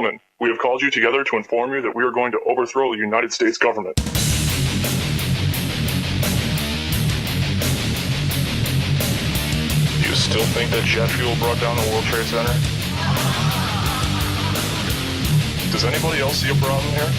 gentlemen, we have called you together to inform you that we are going to overthrow the United States government. Do you still think that jet fuel brought down the World Trade Center? Does anybody else see a problem here?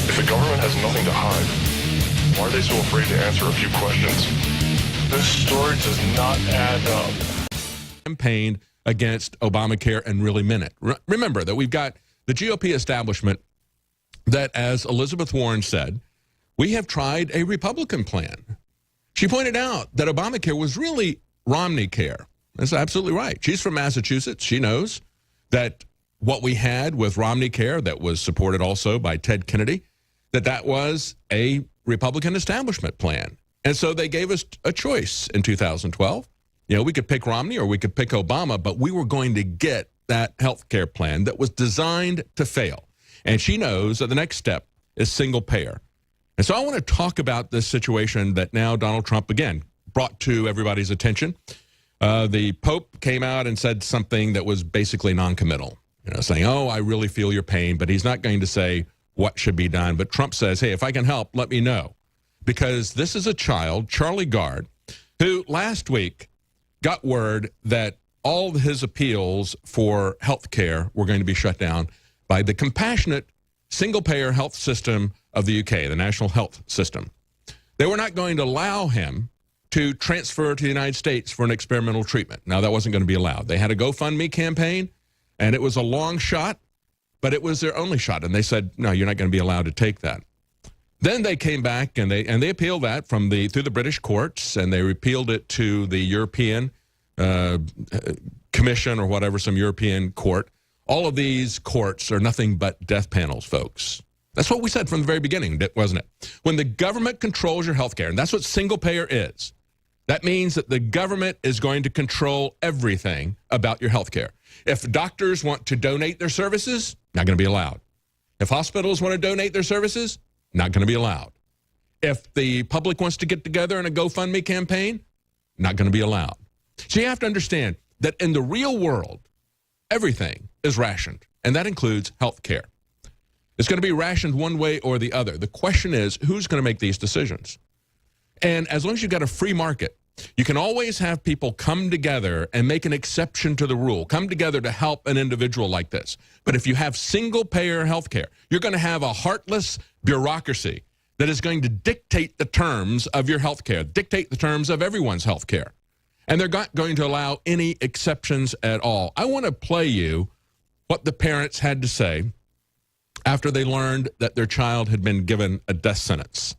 If the government has nothing to hide, why are they so afraid to answer a few questions? This story does not add up. Campaigned against Obamacare and really meant it. Remember that we've got the GOP establishment that, as Elizabeth Warren said, we have tried a Republican plan. She pointed out that Obamacare was really Romney care. That's absolutely right. She's from Massachusetts. She knows that what we had with Romney care, that was supported also by Ted Kennedy, that was a Republican establishment plan. And so they gave us a choice in 2012. You know, we could pick Romney or we could pick Obama, but we were going to get that health care plan that was designed to fail. And she knows that the next step is single payer. And so I want to talk about this situation that now Donald Trump, again, brought to everybody's attention. The Pope came out and said something that was basically non-committal, you know, saying, oh, I really feel your pain, but he's not going to say what should be done. But Trump says, hey, if I can help, let me know. Because this is a child, Charlie Gard, who last week got word that all of his appeals for health care were going to be shut down by the compassionate single-payer health system of the UK, the National Health System. They were not going to allow him to transfer to the United States for an experimental treatment. Now, that wasn't going to be allowed. They had a GoFundMe campaign, and it was a long shot, but it was their only shot. And they said, no, you're not going to be allowed to take that. Then they came back and they appealed that through the British courts, and they repealed it to the European Commission or whatever, some European court. All of these courts are nothing but death panels, folks. That's what we said from the very beginning, wasn't it? When the government controls your health care, and that's what single payer is, that means that the government is going to control everything about your health care. If doctors want to donate their services, not going to be allowed. If hospitals want to donate their services, not going to be allowed. If the public wants to get together in a GoFundMe campaign, not going to be allowed. So you have to understand that in the real world, everything is rationed, and that includes health care. It's going to be rationed one way or the other. The question is, who's going to make these decisions? And as long as you've got a free market, you can always have people come together and make an exception to the rule, come together to help an individual like this. But if you have single-payer health care, you're going to have a heartless bureaucracy that is going to dictate the terms of your health care, dictate the terms of everyone's health care. And they're not going to allow any exceptions at all. I want to play you what the parents had to say after they learned that their child had been given a death sentence.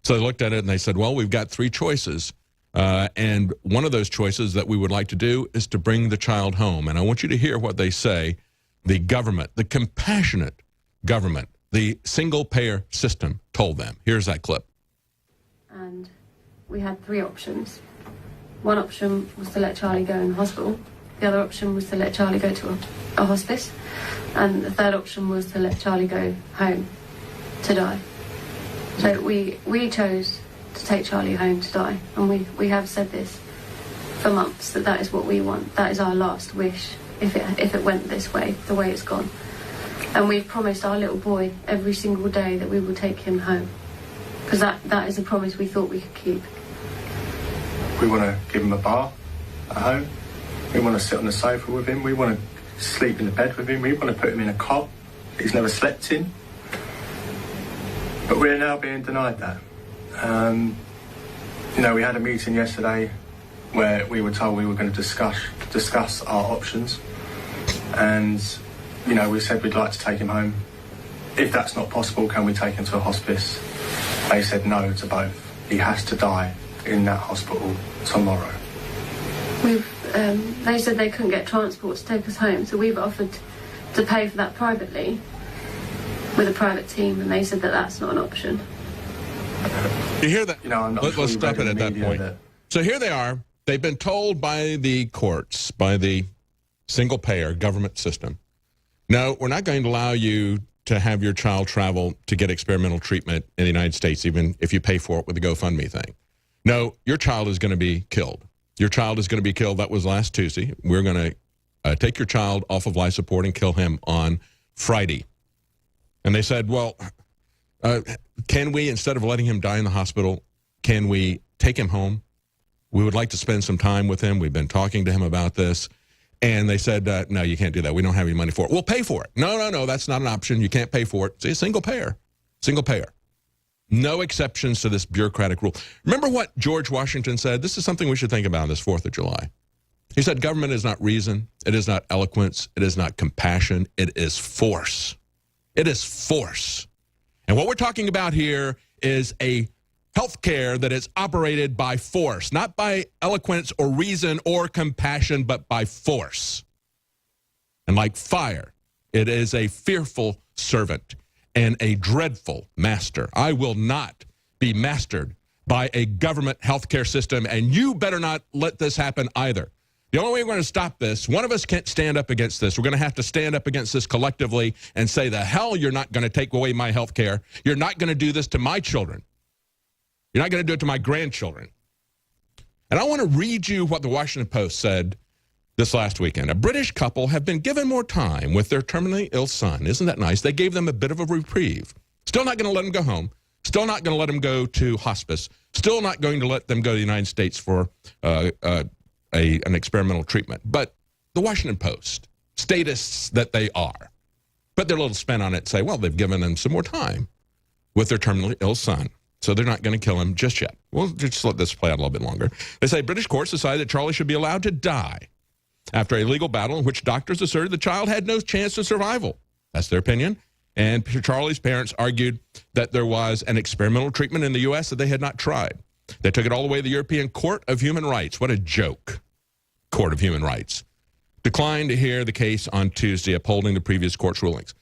So they looked at it and they said, well, we've got three choices. And one of those choices that we would like to do is to bring the child home. And I want you to hear what they say, the government, the compassionate government, the single-payer system told them. Here's that clip. And we had three options. One option was to let Charlie go in the hospital. The other option was to let Charlie go to a hospice. And the third option was to let Charlie go home to die. So we chose to take Charlie home to die. And we have said this for months, that is what we want. That is our last wish, if it went this way, the way it's gone. And we've promised our little boy every single day that we will take him home. Because that is a promise we thought we could keep. We want to give him a bath at home. We want to sit on the sofa with him. We want to sleep in the bed with him. We want to put him in a cot he's never slept in. But we're now being denied that. You know, we had a meeting yesterday where we were told we were going to discuss our options. And, you know, we said we'd like to take him home. If that's not possible, can we take him to a hospice? They said no to both. He has to die in that hospital tomorrow. They said they couldn't get transport to take us home, so we've offered to pay for that privately with a private team, and they said that that's not an option. You hear that? You know, I'm not sure let's stop it at that point. So here they are. They've been told by the courts, by the single-payer government system, no, we're not going to allow you to have your child travel to get experimental treatment in the United States, even if you pay for it with the GoFundMe thing. No, your child is going to be killed. Your child is going to be killed. That was last Tuesday. We're going to take your child off of life support and kill him on Friday. And they said, well, can we, instead of letting him die in the hospital, can we take him home? We would like to spend some time with him. We've been talking to him about this. And they said, no, you can't do that. We don't have any money for it. We'll pay for it. No, that's not an option. You can't pay for it. See, single payer. No exceptions to this bureaucratic rule. Remember what George Washington said? This is something we should think about on this 4th of July. He said, government is not reason. It is not eloquence. It is not compassion. It is force. It is force. And what we're talking about here is a healthcare that is operated by force, not by eloquence or reason or compassion, but by force. And like fire, it is a fearful servant and a dreadful master. I will not be mastered by a government healthcare system, and you better not let this happen either. The only way we're going to stop this, one of us can't stand up against this. We're going to have to stand up against this collectively and say, the hell, you're not going to take away my health care. You're not going to do this to my children. You're not going to do it to my grandchildren. And I want to read you what the Washington Post said this last weekend. A British couple have been given more time with their terminally ill son. Isn't that nice? They gave them a bit of a reprieve. Still not going to let them go home. Still not going to let them go to hospice. Still not going to let them go to the United States for an experimental treatment. But the Washington Post, statists that they are, put their little spin on it and say, well, they've given them some more time with their terminally ill son, so they're not going to kill him just yet. We'll just let this play out a little bit longer. They say British courts decided that Charlie should be allowed to die after a legal battle in which doctors asserted the child had no chance of survival. That's their opinion. And Charlie's parents argued that there was an experimental treatment in the U.S. that they had not tried. They took it all the way to the European Court of Human Rights. What a joke. Court of Human Rights. Declined to hear the case on Tuesday, upholding the previous court's rulings.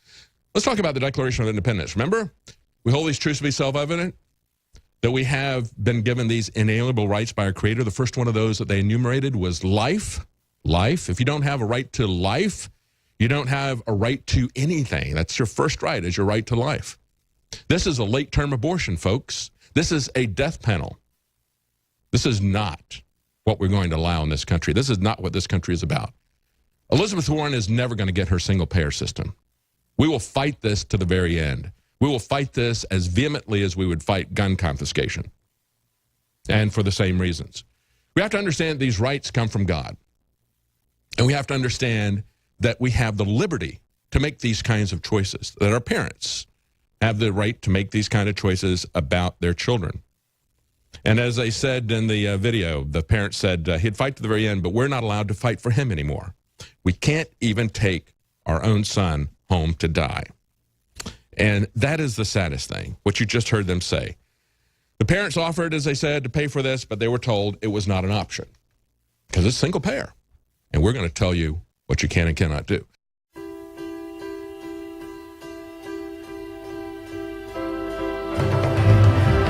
Let's talk about the Declaration of Independence. Remember, we hold these truths to be self-evident, that we have been given these inalienable rights by our Creator. The first one of those that they enumerated was life. Life. If you don't have a right to life, you don't have a right to anything. That's your first right, is your right to life. This is a late-term abortion, folks. This is a death panel. This is not what we're going to allow in this country. This is not what this country is about. Elizabeth Warren is never going to get her single-payer system. We will fight this to the very end. We will fight this as vehemently as we would fight gun confiscation, and for the same reasons. We have to understand these rights come from God, and we have to understand that we have the liberty to make these kinds of choices, that our parents have the right to make these kind of choices about their children. And as I said in the video, the parent said he'd fight to the very end, but we're not allowed to fight for him anymore. We can't even take our own son home to die. And that is the saddest thing, what you just heard them say. The parents offered, as I said, to pay for this, but they were told it was not an option because it's single payer. And we're going to tell you what you can and cannot do.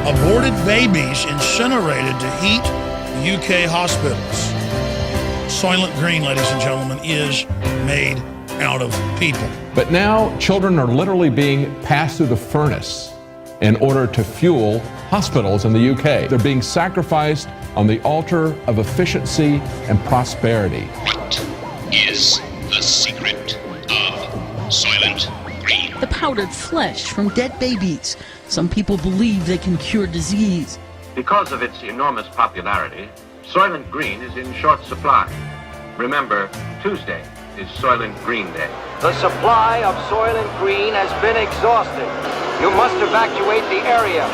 Aborted babies incinerated to heat UK hospitals. Soylent Green, ladies and gentlemen, is made out of people. But now children are literally being passed through the furnace in order to fuel hospitals in the UK. They're being sacrificed on the altar of efficiency and prosperity. What is the secret of Soylent Green? The powdered flesh from dead babies. Some people believe they can cure disease. Because of its enormous popularity, Soylent Green is in short supply. Remember, Tuesday is Soylent Green Day. The supply of Soylent Green has been exhausted. You must evacuate the area.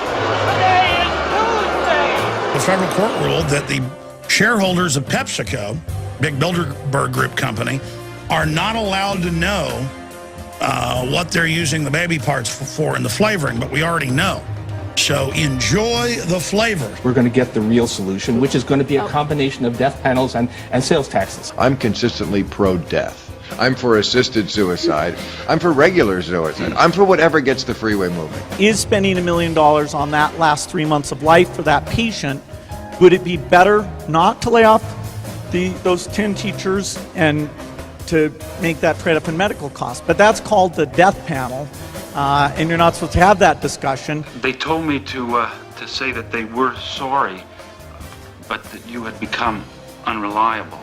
Today is Tuesday! The federal court ruled that the shareholders of PepsiCo, big Bilderberg Group company, are not allowed to know what they're using the baby parts for in the flavoring, but we already know. So enjoy the flavor. We're going to get the real solution, which is going to be a combination of death panels and sales taxes. I'm consistently pro-death. I'm for assisted suicide. I'm for regular suicide. I'm for whatever gets the freeway moving. Is spending $1 million on that last 3 months of life for that patient, would it be better not to lay off those 10 teachers and to make that trade up in medical costs? But that's called the death panel. And you're not supposed to have that discussion. They told me to say that they were sorry, but that you had become unreliable.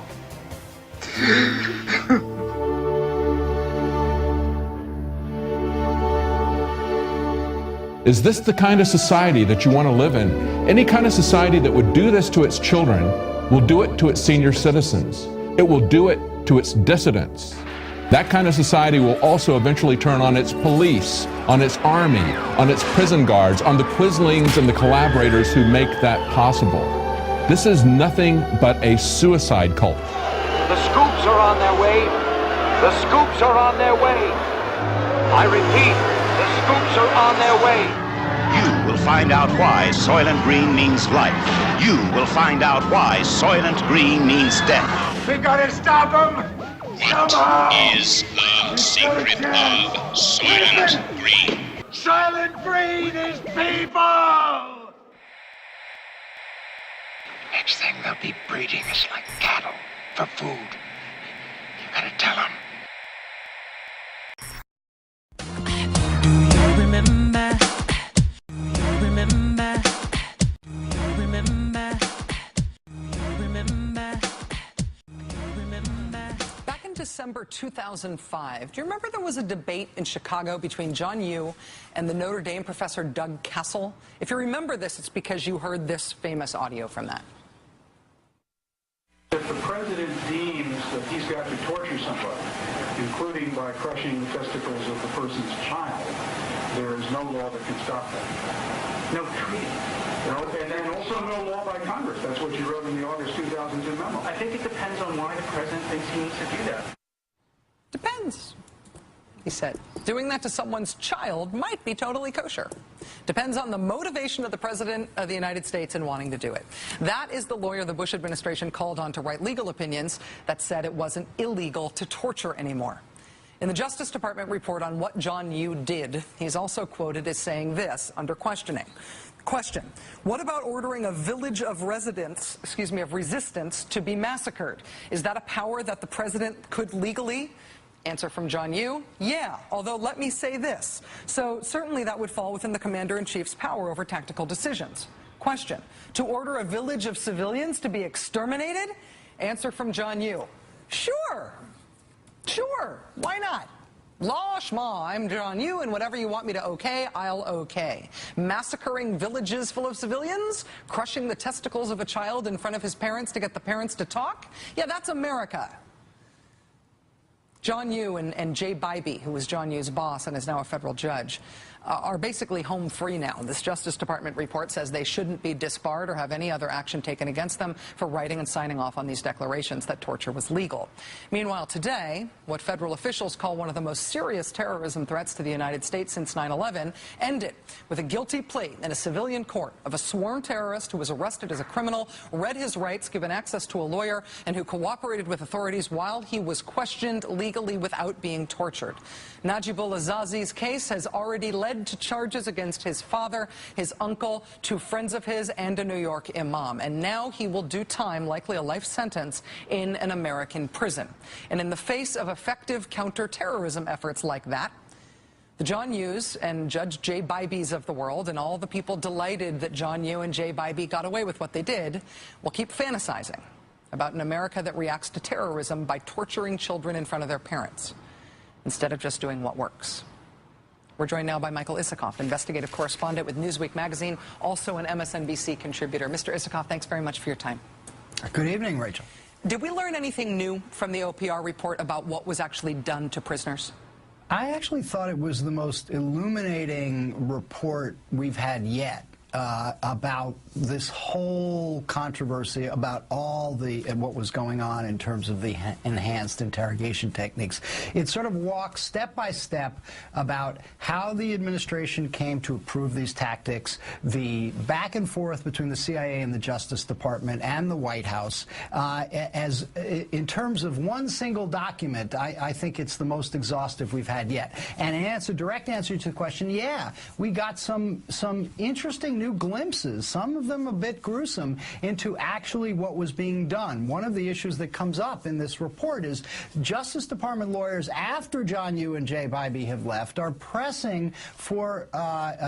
Is this the kind of society that you want to live in? Any kind of society that would do this to its children will do it to its senior citizens. It will do it to its dissidents. That kind of society will also eventually turn on its police, on its army, on its prison guards, on the quislings and the collaborators who make that possible. This is nothing but a suicide cult. The scoops are on their way. The scoops are on their way. I repeat, the scoops are on their way. You will find out why Soylent Green means life. You will find out why Soylent Green means death. We gotta stop them! What is the secret of Soylent Green? Soylent Green is people! Next thing they'll be breeding us like cattle for food. You gotta tell them. December 2005. Do you remember there was a debate in Chicago between John Yoo and the Notre Dame professor Doug Kessel? If you remember this, it's because you heard this famous audio from that. If the president deems that he's got to torture somebody, including by crushing the testicles of the person's child, there is no law that can stop that. No treaty. And then also no law by Congress. That's what you wrote in the August 2002 memo. I think it depends on why the president thinks he needs to do that. Depends, he said. Doing that to someone's child might be totally kosher. Depends on the motivation of the President of the United States in wanting to do it. That is the lawyer the Bush administration called on to write legal opinions that said it wasn't illegal to torture anymore. In the Justice Department report on what John Yoo did, he's also quoted as saying this under questioning. Question: what about ordering a village of residents, of resistance to be massacred? Is that a power that the president could legally? Answer from John Yoo: yeah, although let me say this. So certainly that would fall within the commander-in-chief's power over tactical decisions. Question: to order a village of civilians to be exterminated? Answer from John Yoo: sure, why not? Law schma, I'm John Yoo, and whatever you want me to okay, I'll okay. Massacring villages full of civilians? Crushing the testicles of a child in front of his parents to get the parents to talk? Yeah, that's America. John Yoo and Jay Bybee, who was John Yoo's boss and is now a federal judge, are basically home free now. This Justice Department report says they shouldn't be disbarred or have any other action taken against them for writing and signing off on these declarations that torture was legal. Meanwhile, today, what federal officials call one of the most serious terrorism threats to the United States since 9/11 ended with a guilty plea in a civilian court of a sworn terrorist who was arrested as a criminal, read his rights, given access to a lawyer, and who cooperated with authorities while he was questioned legally without being tortured. Najibullah Zazi's case has already led to charges against his father, his uncle, 2 friends of his, and a New York imam. And now he will do time, likely a life sentence, in an American prison. And in the face of effective counterterrorism efforts like that, the John Yoos and Judge Jay Bybees of the world, and all the people delighted that John Yoo and Jay Bybee got away with what they did, will keep fantasizing about an America that reacts to terrorism by torturing children in front of their parents, instead of just doing what works. We're joined now by Michael Isikoff, investigative correspondent with Newsweek magazine, also an MSNBC contributor. Mr. Isikoff, thanks very much for your time. Good evening, Rachel. Did we learn anything new from the OPR report about what was actually done to prisoners? I actually thought it was the most illuminating report we've had yet. About this whole controversy about all what was going on in terms of the enhanced interrogation techniques. It sort of walks step by step about how the administration came to approve these tactics, the back and forth between the CIA and the Justice Department and the White House. In terms of one single document, I think it's the most exhaustive we've had yet. And direct answer to the question, yeah, we got some interesting new glimpses, some of them a bit gruesome, into actually what was being done. One of the issues that comes up in this report is Justice Department lawyers, after John Yoo and Jay Bybee have left, are pressing for,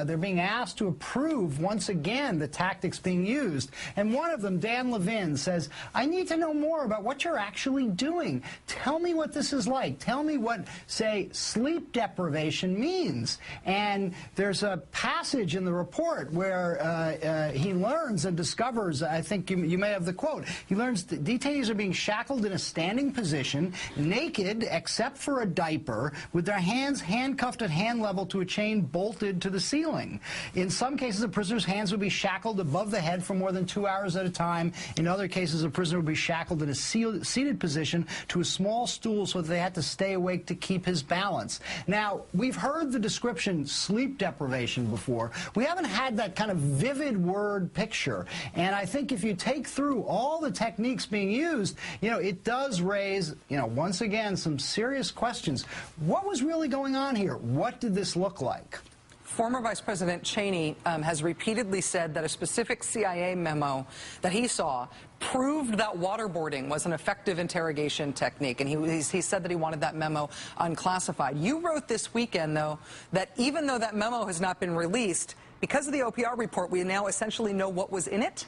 they're being asked to approve, once again, the tactics being used. And one of them, Dan Levin, says, I need to know more about what you're actually doing. Tell me what this is like. Tell me what, say, sleep deprivation means. And there's a passage in the report where he learns and discovers, I think you may have the quote, he learns that detainees are being shackled in a standing position, naked except for a diaper, with their hands handcuffed at hand level to a chain bolted to the ceiling. In some cases, a prisoner's hands would be shackled above the head for more than 2 hours at a time. In other cases, a prisoner would be shackled in a seated position to a small stool so that they had to stay awake to keep his balance. Now, we've heard the description sleep deprivation before. We haven't had that kind of vivid word picture. And I think if you take through all the techniques being used, you know, it does raise, you know, once again, some serious questions. What was really going on here? What did this look like? Former Vice President Cheney has repeatedly said that a specific CIA memo that he saw proved that waterboarding was an effective interrogation technique, and he said that he wanted that memo unclassified. You wrote this weekend, though, that even though that memo has not been released, because of the OPR report, we now essentially know what was in it?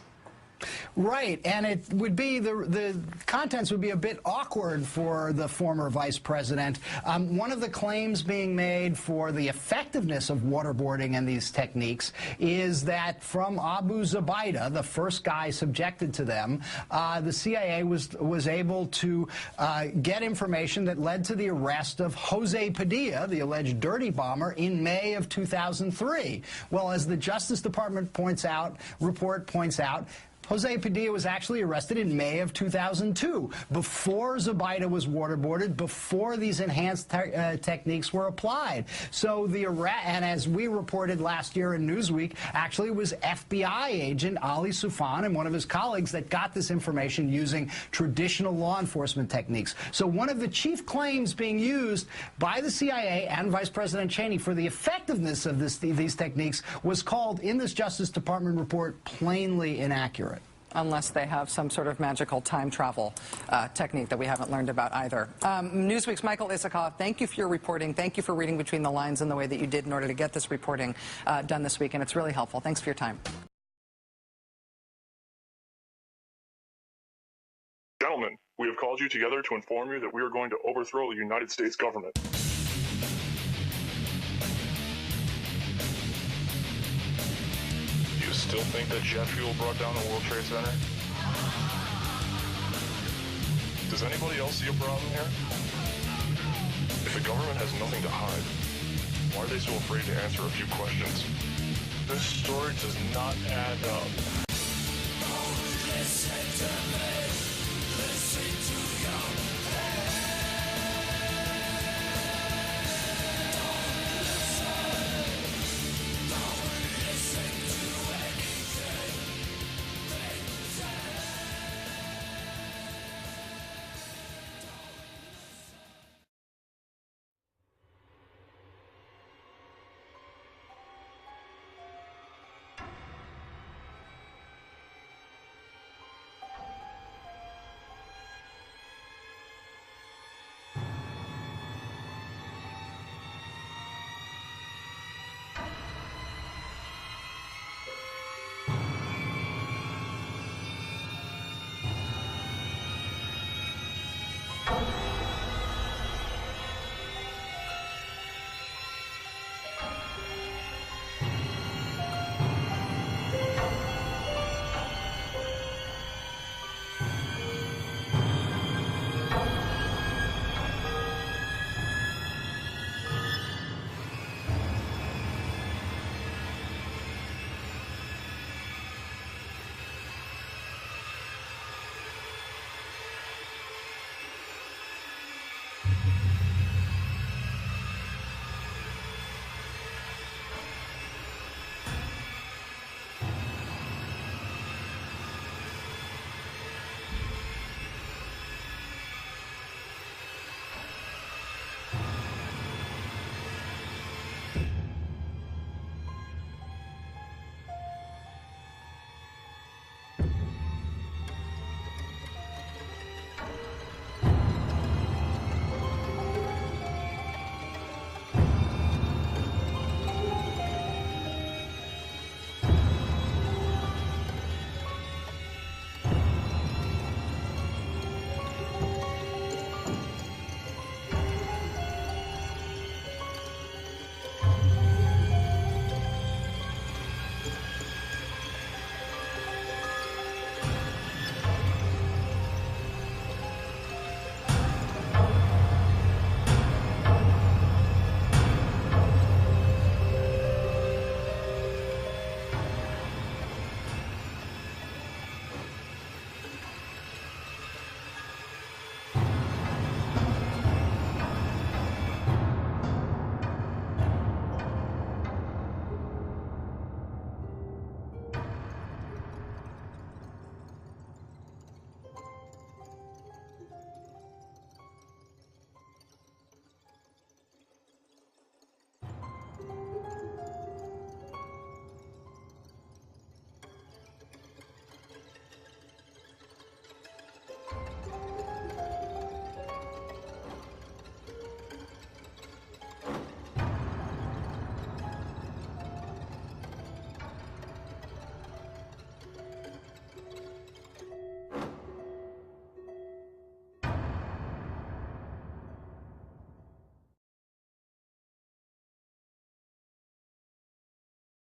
Right, and it would be, the contents would be a bit awkward for the former vice president. One of the claims being made for the effectiveness of waterboarding and these techniques is that from Abu Zubaydah, the first guy subjected to them, the CIA was able to get information that led to the arrest of Jose Padilla, the alleged dirty bomber, in May of 2003. Well, as the Justice Department report points out, Jose Padilla was actually arrested in May of 2002, before Zubaydah was waterboarded, before these enhanced techniques were applied. So and as we reported last year in Newsweek, actually it was FBI agent Ali Soufan and one of his colleagues that got this information using traditional law enforcement techniques. So one of the chief claims being used by the CIA and Vice President Cheney for the effectiveness of these techniques was called, in this Justice Department report, plainly inaccurate. Unless they have some sort of magical time travel technique that we haven't learned about either. Newsweek's Michael Isikoff, thank you for your reporting. Thank you for reading between the lines in the way that you did in order to get this reporting done this week, and it's really helpful. Thanks for your time. Gentlemen, we have called you together to inform you that we are going to overthrow the United States government. Still think that jet fuel brought down the World Trade Center? Does anybody else see a problem here? If the government has nothing to hide, why are they so afraid to answer a few questions? This story does not add up.